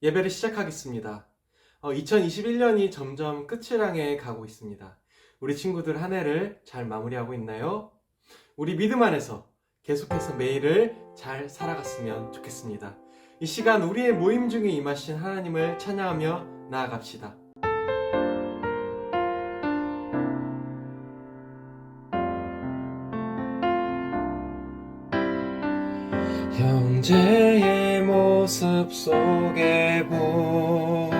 예배를 시작하겠습니다. 2021년이 점점 끝을 향해 가고 있습니다. 우리 친구들 한 해를 잘 마무리하고 있나요? 우리 믿음 안에서 계속해서 매일을 잘 살아갔으면 좋겠습니다. 이 시간 우리의 모임 중에 임하신 하나님을 찬양하며 나아갑시다. 형제의 모습 속에 보이는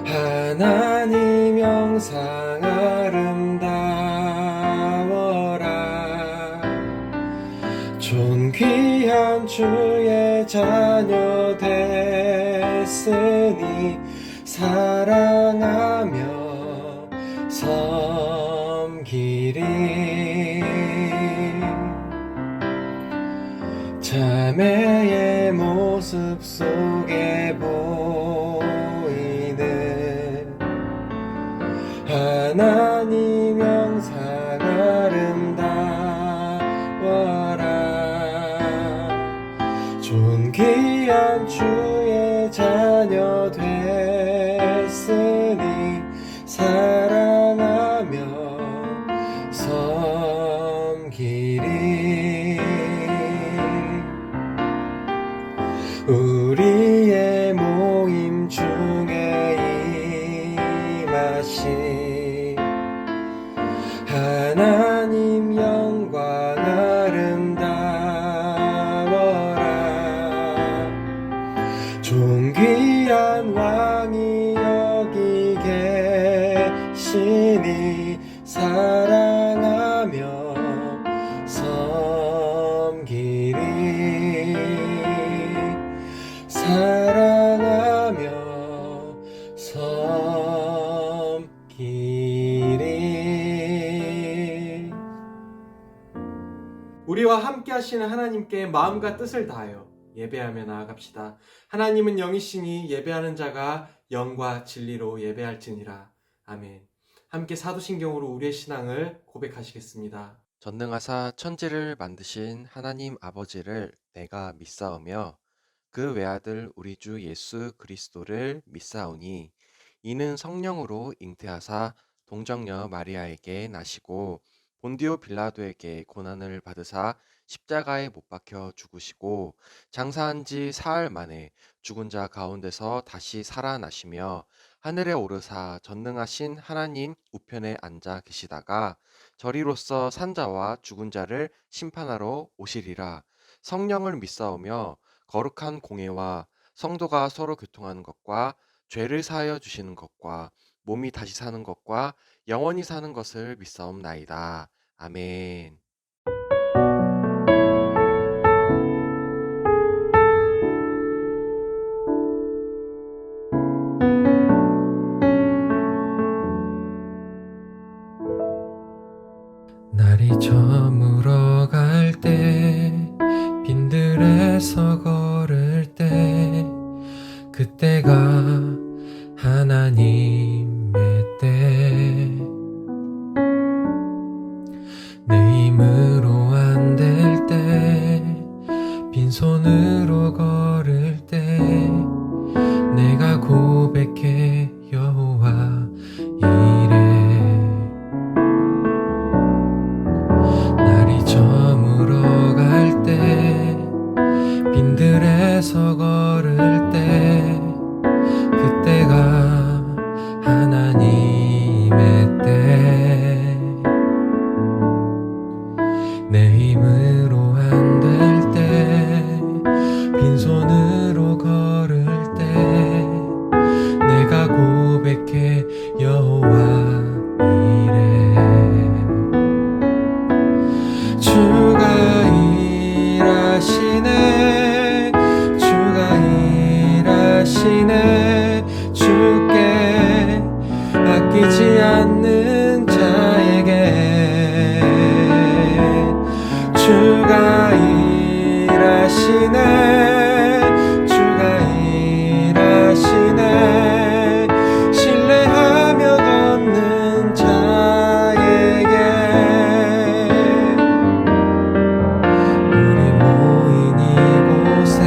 하나님 영상 아름다워라. 존귀한 주의 자녀 됐으니 사랑하며 섬기리. 자매의 모습 속에 보이는 하나님 영상 아름다워라. 존귀한 주의 자녀 됐으니 사랑하며 섬기리. 우리의 모임 중에 임하신 하나님 영광 아름다워라. 존귀한 왕이 여기 계시니 사랑하며 섬기리. 사랑하며 섬기리. 우리와 함께 하시는 하나님께 마음과 뜻을 다하여 예배하며 나아갑시다. 하나님은 영이시니 예배하는 자가 영과 진리로 예배할지니라. 아멘. 함께 사도신경으로 우리의 신앙을 고백하시겠습니다. 전능하사 천지를 만드신 하나님 아버지를 내가 믿사오며 그 외아들 우리 주 예수 그리스도를 믿사오니 이는 성령으로 잉태하사 동정녀 마리아에게 나시고 본디오 빌라도에게 고난을 받으사 십자가에 못 박혀 죽으시고 장사한 지 사흘 만에 죽은 자 가운데서 다시 살아나시며 하늘에 오르사 전능하신 하나님 우편에 앉아 계시다가 저리로서 산자와 죽은 자를 심판하러 오시리라. 성령을 믿사오며 거룩한 공예와 성도가 서로 교통하는 것과 죄를 사하여 주시는 것과 몸이 다시 사는 것과 영원히 사는 것을 믿사옵나이다. 아멘. 날이 저물어 갈 때 빈들에서 걸을 때 그때가 하나님의 때. 내 힘으로 안 될 때 빈손으로 걸을 때 내가 고백해 여호와 이래. 날이 저물어 갈 때 빈들에서 걸을 때 그때가 하나님의 때. 내 힘으로 안 될 때 빈손으로 걸을 때 내가 고백해 여호와 이래. 주가 일하시네 주가 일하시네 주께 아끼지 않는 자에게 주가 일하시네 주가 일하시네 신뢰하며 걷는 자에게 우리 모인 이곳에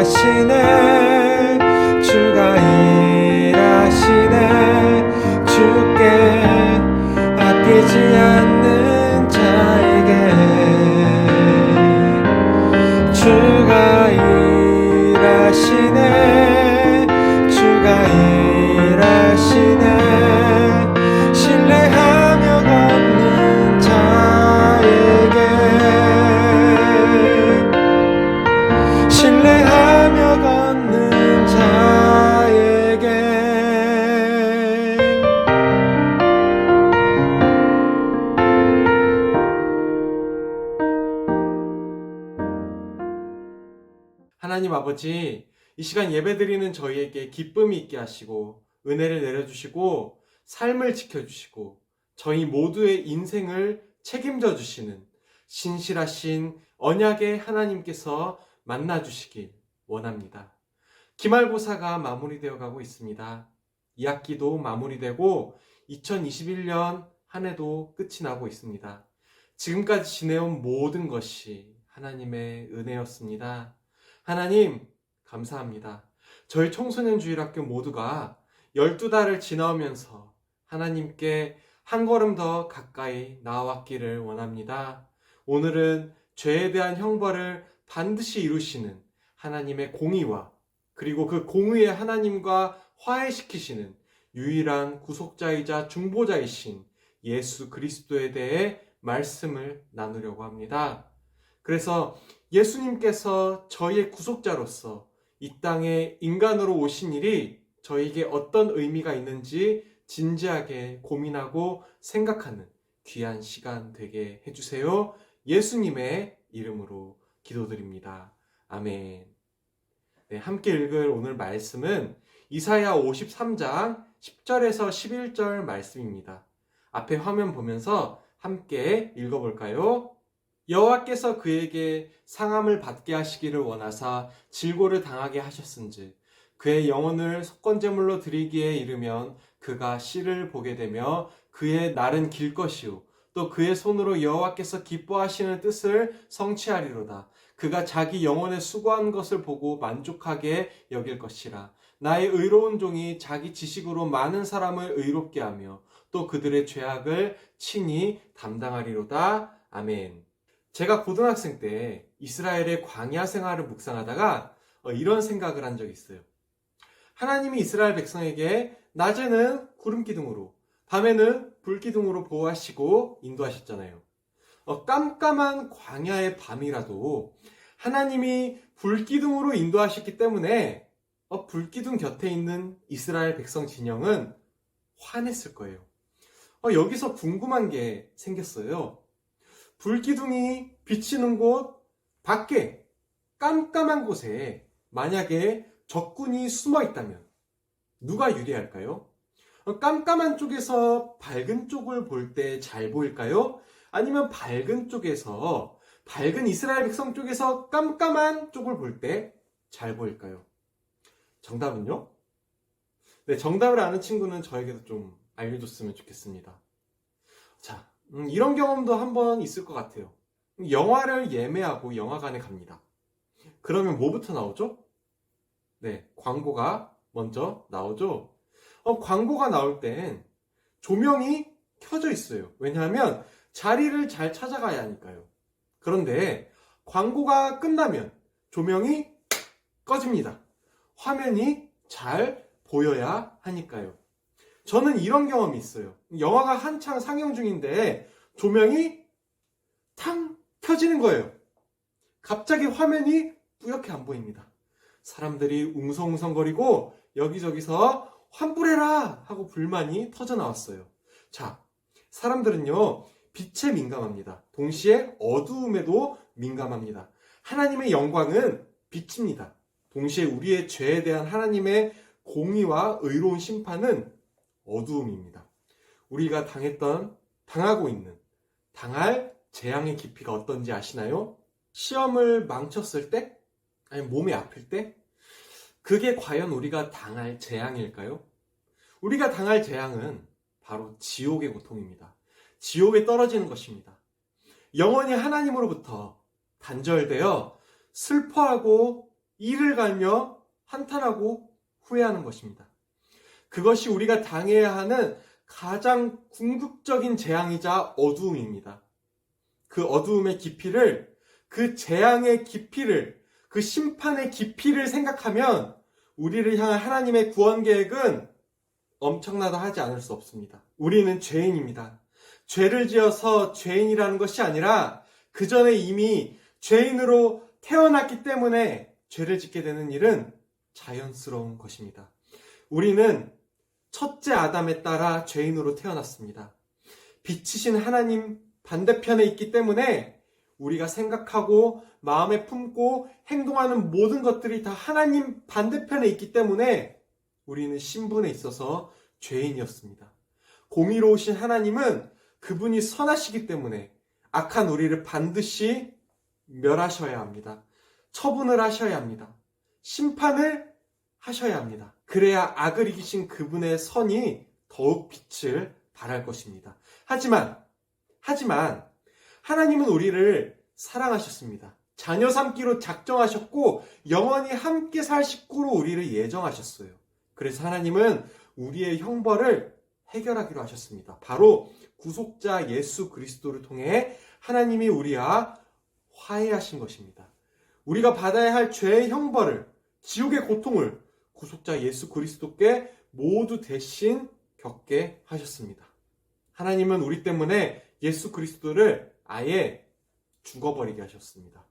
일하시네 주가 일하시네 주께 아끼지 않는 자에게 주가 일하시네 주가 일하시네 신뢰하며 걷는 자에게 신뢰하며 걷는 자에게 하나님 아버지, 이 시간 예배드리는 저희에게 기쁨이 있게 하시고 은혜를 내려주시고 삶을 지켜주시고 저희 모두의 인생을 책임져 주시는 신실하신 언약의 하나님께서 만나주시길 원합니다. 기말고사가 마무리되어 가고 있습니다. 2학기도 마무리되고 2021년 한 해도 끝이 나고 있습니다. 지금까지 지내온 모든 것이 하나님의 은혜였습니다. 하나님, 감사합니다. 저희 청소년주일학교 모두가 12달을 지나오면서 하나님께 한 걸음 더 가까이 나아왔기를 원합니다. 오늘은 죄에 대한 형벌을 반드시 이루시는 하나님의 공의와 그리고 그 공의의 하나님과 화해시키시는 유일한 구속자이자 중보자이신 예수 그리스도에 대해 말씀을 나누려고 합니다. 그래서 예수님께서 저희의 구속자로서 이 땅에 인간으로 오신 일이 저희에게 어떤 의미가 있는지 진지하게 고민하고 생각하는 귀한 시간 되게 해주세요. 예수님의 이름으로 기도드립니다. 아멘. 네, 함께 읽을 오늘 말씀은 이사야 53장 10절에서 11절 말씀입니다. 앞에 화면 보면서 함께 읽어볼까요? 여호와께서 그에게 상함을 받게 하시기를 원하사 질고를 당하게 하셨은즉 그의 영혼을 속건제물로 드리기에 이르면 그가 씨를 보게 되며 그의 날은 길 것이요 또 그의 손으로 여호와께서 기뻐하시는 뜻을 성취하리로다. 그가 자기 영혼에 수고한 것을 보고 만족하게 여길 것이라. 나의 의로운 종이 자기 지식으로 많은 사람을 의롭게 하며 또 그들의 죄악을 친히 담당하리로다. 아멘. 제가 고등학생 때 이스라엘의 광야 생활을 묵상하다가 이런 생각을 한 적이 있어요. 하나님이 이스라엘 백성에게 낮에는 구름 기둥으로 밤에는 불 기둥으로 보호하시고 인도하셨잖아요. 깜깜한 광야의 밤이라도 하나님이 불 기둥으로 인도하셨기 때문에 불 기둥 곁에 있는 이스라엘 백성 진영은 화냈을 거예요. 여기서 궁금한 게 생겼어요. 불기둥이 비치는 곳 밖에 깜깜한 곳에 만약에 적군이 숨어 있다면 누가 유리할까요? 깜깜한 쪽에서 밝은 쪽을 볼 때 잘 보일까요? 아니면 밝은 쪽에서 밝은 이스라엘 백성 쪽에서 깜깜한 쪽을 볼 때 잘 보일까요? 정답은요? 네, 정답을 아는 친구는 저에게도 좀 알려줬으면 좋겠습니다. 자, 이런 경험도 한번 있을 것 같아요. 영화를 예매하고 영화관에 갑니다. 그러면 뭐부터 나오죠? 네, 광고가 먼저 나오죠. 광고가 나올 땐 조명이 켜져 있어요. 왜냐하면 자리를 잘 찾아가야 하니까요. 그런데 광고가 끝나면 조명이 꺼집니다. 화면이 잘 보여야 하니까요. 저는 이런 경험이 있어요. 영화가 한창 상영 중인데 조명이 탕 켜지는 거예요. 갑자기 화면이 뿌옇게 안 보입니다. 사람들이 웅성웅성거리고 여기저기서 환불해라 하고 불만이 터져 나왔어요. 자, 사람들은요 빛에 민감합니다. 동시에 어두움에도 민감합니다. 하나님의 영광은 빛입니다. 동시에 우리의 죄에 대한 하나님의 공의와 의로운 심판은 어두움입니다. 우리가 당하고 있는, 당할 재앙의 깊이가 어떤지 아시나요? 시험을 망쳤을 때? 아니면 몸이 아플 때? 그게 과연 우리가 당할 재앙일까요? 우리가 당할 재앙은 바로 지옥의 고통입니다. 지옥에 떨어지는 것입니다. 영원히 하나님으로부터 단절되어 슬퍼하고 이를 갈며 한탄하고 후회하는 것입니다. 그것이 우리가 당해야 하는 가장 궁극적인 재앙이자 어두움입니다. 그 어두움의 깊이를, 그 재앙의 깊이를, 그 심판의 깊이를 생각하면 우리를 향한 하나님의 구원 계획은 엄청나다 하지 않을 수 없습니다. 우리는 죄인입니다. 죄를 지어서 죄인이라는 것이 아니라 그 전에 이미 죄인으로 태어났기 때문에 죄를 짓게 되는 일은 자연스러운 것입니다. 우리는 첫째 아담에 따라 죄인으로 태어났습니다. 빛이신 하나님 반대편에 있기 때문에 우리가 생각하고 마음에 품고 행동하는 모든 것들이 다 하나님 반대편에 있기 때문에 우리는 신분에 있어서 죄인이었습니다. 공의로우신 하나님은 그분이 선하시기 때문에 악한 우리를 반드시 멸하셔야 합니다. 처분을 하셔야 합니다. 심판을 하셔야 합니다. 그래야 악을 이기신 그분의 선이 더욱 빛을 발할 것입니다. 하지만 하나님은 우리를 사랑하셨습니다. 자녀 삼기로 작정하셨고 영원히 함께 살 식구로 우리를 예정하셨어요. 그래서 하나님은 우리의 형벌을 해결하기로 하셨습니다. 바로 구속자 예수 그리스도를 통해 하나님이 우리와 화해하신 것입니다. 우리가 받아야 할 죄의 형벌을, 지옥의 고통을 구속자 예수 그리스도께 모두 대신 겪게 하셨습니다. 하나님은 우리 때문에 예수 그리스도를 아예 죽어버리게 하셨습니다.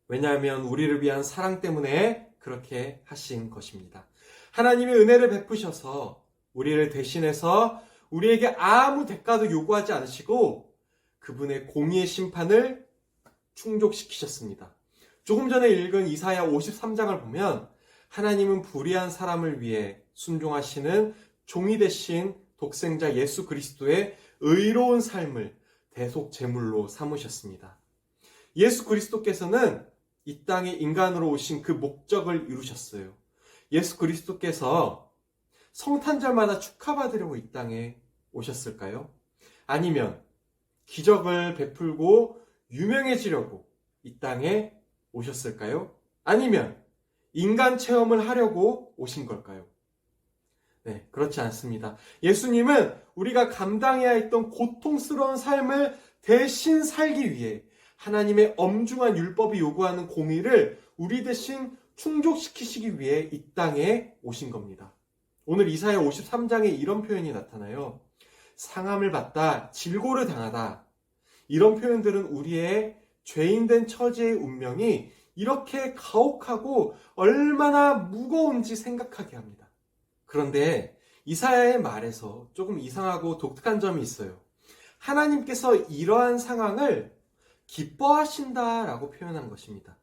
왜냐하면 우리를 위한 사랑 때문에 그렇게 하신 것입니다. 하나님이 은혜를 베푸셔서 우리를 대신해서 우리에게 아무 대가도 요구하지 않으시고 그분의 공의의 심판을 충족시키셨습니다. 조금 전에 읽은 이사야 53장을 보면 하나님은 불의한 사람을 위해 순종하시는 종이 되신 독생자 예수 그리스도의 의로운 삶을 대속 제물로 삼으셨습니다. 예수 그리스도께서는 이 땅에 인간으로 오신 그 목적을 이루셨어요. 예수 그리스도께서 성탄절마다 축하받으려고 이 땅에 오셨을까요? 아니면 기적을 베풀고 유명해지려고 이 땅에 오셨을까요? 아니면 인간 체험을 하려고 오신 걸까요? 네, 그렇지 않습니다. 예수님은 우리가 감당해야 했던 고통스러운 삶을 대신 살기 위해 하나님의 엄중한 율법이 요구하는 공의를 우리 대신 충족시키시기 위해 이 땅에 오신 겁니다. 오늘 이사야 53장에 이런 표현이 나타나요. 상함을 받다, 질고를 당하다. 이런 표현들은 우리의 죄인된 처지의 운명이 이렇게 가혹하고 얼마나 무거운지 생각하게 합니다. 그런데 이사야의 말에서 조금 이상하고 독특한 점이 있어요. 하나님께서 이러한 상황을 기뻐하신다라고 표현한 것입니다.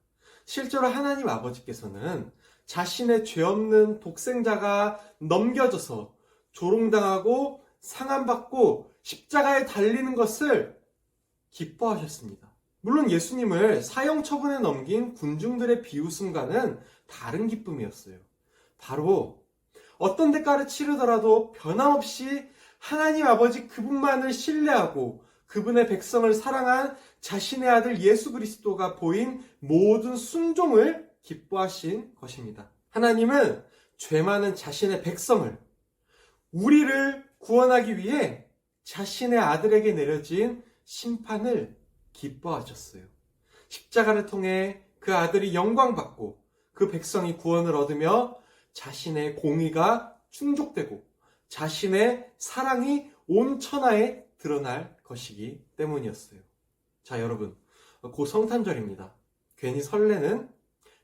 실제로 하나님 아버지께서는 자신의 죄 없는 독생자가 넘겨져서 조롱당하고 상함받고 십자가에 달리는 것을 기뻐하셨습니다. 물론 예수님을 사형처분에 넘긴 군중들의 비웃음과는 다른 기쁨이었어요. 바로 어떤 대가를 치르더라도 변함없이 하나님 아버지 그분만을 신뢰하고 그분의 백성을 사랑한 자신의 아들 예수 그리스도가 보인 모든 순종을 기뻐하신 것입니다. 하나님은 죄 많은 자신의 백성을, 우리를 구원하기 위해 자신의 아들에게 내려진 심판을 기뻐하셨어요. 십자가를 통해 그 아들이 영광받고 그 백성이 구원을 얻으며 자신의 공의가 충족되고 자신의 사랑이 온 천하에 드러날 것이기 때문이었어요. 자, 여러분, 곧 성탄절입니다. 괜히 설레는,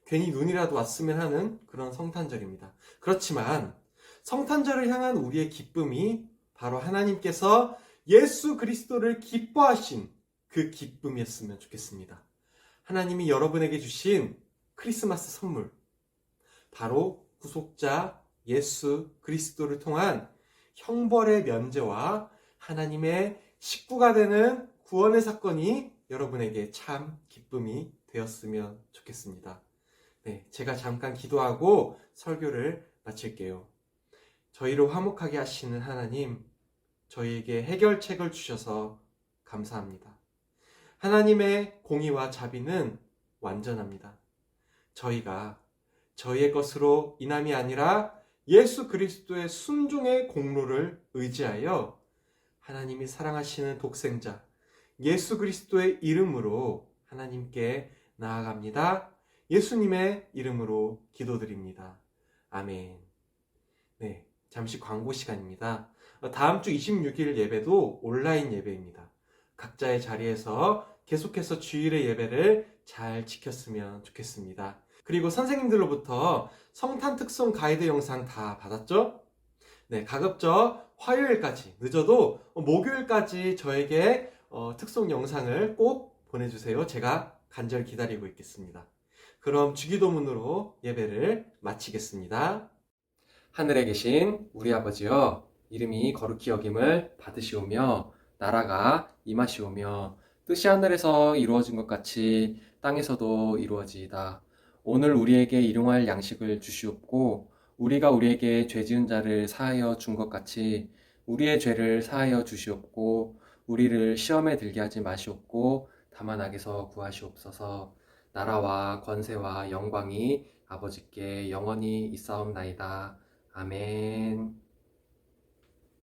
괜히 눈이라도 왔으면 하는 그런 성탄절입니다. 그렇지만 성탄절을 향한 우리의 기쁨이 바로 하나님께서 예수 그리스도를 기뻐하신 그 기쁨이었으면 좋겠습니다. 하나님이 여러분에게 주신 크리스마스 선물, 바로 구속자 예수 그리스도를 통한 형벌의 면제와 하나님의 식구가 되는 구원의 사건이 여러분에게 참 기쁨이 되었으면 좋겠습니다. 네, 제가 잠깐 기도하고 설교를 마칠게요. 저희를 화목하게 하시는 하나님, 저희에게 해결책을 주셔서 감사합니다. 하나님의 공의와 자비는 완전합니다. 저희가 저희의 것으로 인함이 아니라 예수 그리스도의 순종의 공로를 의지하여 하나님이 사랑하시는 독생자 예수 그리스도의 이름으로 하나님께 나아갑니다. 예수님의 이름으로 기도드립니다. 아멘. 네, 잠시 광고 시간입니다. 다음 주 26일 예배도 온라인 예배입니다. 각자의 자리에서 계속해서 주일의 예배를 잘 지켰으면 좋겠습니다. 그리고 선생님들로부터 성탄 특송 가이드 영상 다 받았죠? 네, 가급적 화요일까지, 늦어도 목요일까지 저에게 특송 영상을 꼭 보내주세요. 제가 간절히 기다리고 있겠습니다. 그럼 주기도문으로 예배를 마치겠습니다. 하늘에 계신 우리 아버지여, 이름이 거룩히 여김을 받으시오며 나라가 임하시오며 뜻이 하늘에서 이루어진 것 같이 땅에서도 이루어지이다. 오늘 우리에게 일용할 양식을 주시옵고 우리가 우리에게 죄 지은 자를 사하여 준 것 같이 우리의 죄를 사하여 주시옵고 우리를 시험에 들게 하지 마시옵고 다만 악에서 구하시옵소서. 나라와 권세와 영광이 아버지께 영원히 있사옵나이다. 아멘.